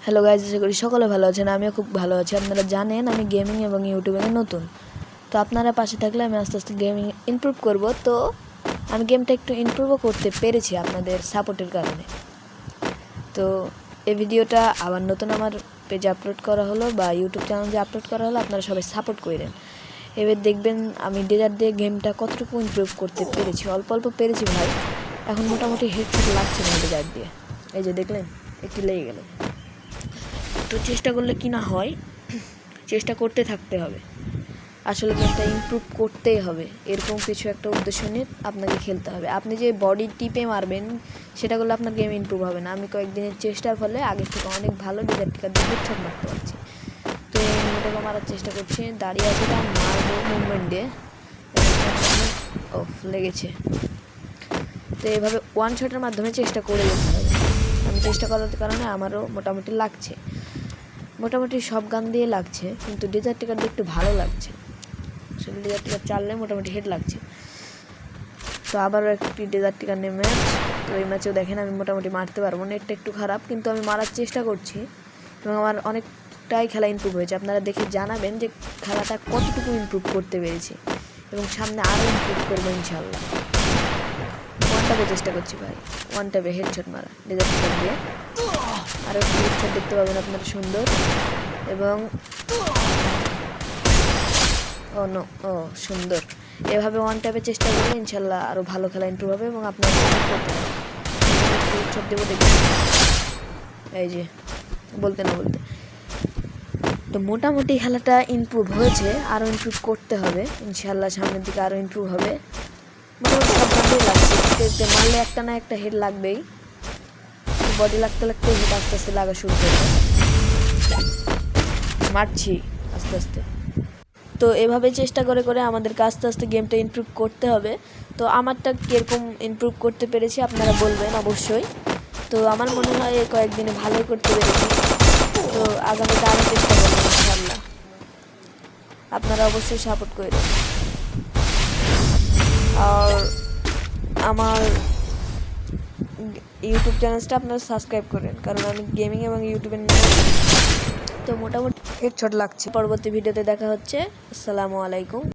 Hello guys, আশা করি সকলে ভালো আছেন। আমিও খুব ভালো আছি। আপনারা জানেন আমি গেমিং এবং ইউটিউবে নতুন, তো আপনারা পাশে থাকলে আমি আস্তে আস্তে গেমিং ইমপ্রুভ করব। তো আমি গেমটা একটু ইমপ্রুভও করতে পেরেছি আপনাদের সাপোর্টের কারণে। তো এই ভিডিওটা আবার নতুন আমার পেজে আপলোড করা হলো বা ইউটিউব চ্যানেলে আপলোড করা হলো। আপনারা সবাই সাপোর্ট করেন। এবার দেখবেন আমি ডেজার্ট দিয়ে গেমটা কতটুকু ইমপ্রুভ করতে পেরেছি। অল্প অল্প পেরেছি ভাই, এখন মোটামুটি হেডশট লাগছে না ডেজার্ট দিয়ে। এই যে দেখলেন, একটু লেগে গেল। তো চেষ্টা করলে কি না হয়, চেষ্টা করতে থাকতে হবে। আসলে গেমটা ইমপ্রুভ করতেই হবে, এরকম কিছু একটা উদ্দেশ্য নিয়ে আপনাকে খেলতে হবে। আপনি যে বডি টিপে মারবেন সেটা করলে আপনার গেম ইমপ্রুভ হবে না। আমি কয়েকদিনের চেষ্টার ফলে আগের থেকে অনেক ভালো ডিজার্টিকার দিয়ে হেডশট মারতে পারছি। তো এই এনিমিটাকে মারার চেষ্টা করছি, দাঁড়িয়ে আছে, তা মারবো মুভমেন্ট দিয়ে। অফ লেগেছে। তো এইভাবে ওয়ান শটের মাধ্যমে চেষ্টা করে যেতে হবে। আমি চেষ্টা করার কারণে আমারও মোটামুটি লাগছে, মোটামুটি সব গান দিয়ে লাগছে, কিন্তু ডেজার্ট টিকার দিয়ে একটু ভালো লাগছে। আসলে ডেজার্ট টিকার চাললে মোটামুটি হেড লাগছে। তো আবারও একটি ডেজার্ট টিকার নিয়ে ম্যাচ। তো এই ম্যাচেও দেখেন আমি মোটামুটি মারতে পারবো না, নেটটা একটু খারাপ, কিন্তু আমি মারার চেষ্টা করছি এবং আমার অনেকটাই খেলা ইমপ্রুভ হয়েছে। আপনারা দেখে জানাবেন যে খেলাটা কতটুকু ইমপ্রুভ করতে পেরেছি এবং সামনে আরও ইমপ্রুভ করবো ইনশাল্লাহ। ওয়ান ট্যাপে চেষ্টা করছি ভাই, ওয়ান ট্যাপে হেডশট মারা ডেজার্ট টিকার দিয়ে। আরও একটু হেডশট দেখতে পাবেন আপনারা, সুন্দর। এবং সুন্দর। এভাবে ওয়ান ট্যাপে চেষ্টা করলে ইনশাল্লাহ আরও ভালো খেলা ইমপ্রুভ হবে এবং আপনার হেডশট দেবো দেখবেন। এই যে বলতে না বলতে, তো মোটামুটি খেলাটা ইমপ্রুভ হয়েছে, আরও ইমপ্রুভ করতে হবে ইনশাল্লাহ। সামনের দিকে আরও ইমপ্রুভ হবে। মোটামুটি সব গানটাই লাগছে, মারলে একটা না একটা হেড লাগবেই। বডি লাগতে লাগতে হেড আস্তে আস্তে লাগা শুরু করবে। মারছি আস্তে আস্তে। তো এভাবে চেষ্টা করে করে আমাদেরকে আস্তে আস্তে গেমটা ইমপ্রুভ করতে হবে। তো আমারটা কীরকম ইমপ্রুভ করতে পেরেছি আপনারা বলবেন অবশ্যই। তো আমার মনে হয় কয়েকদিনে ভালোই করতে পেরেছি। তো আগামীতে আরও চেষ্টা করবেন ইনশাআল্লাহ। আপনারা অবশ্যই সাপোর্ট করবেন। আর আমার ইউটিউব চ্যানেলটা আপনারা সাবস্ক্রাইব করেন, কারণ আমি গেমিং এবং ইউটিউবের তো মোটামুটি হেডশট লাগছে। পরবর্তী ভিডিওতে দেখা হচ্ছে। আসসালামু আলাইকুম।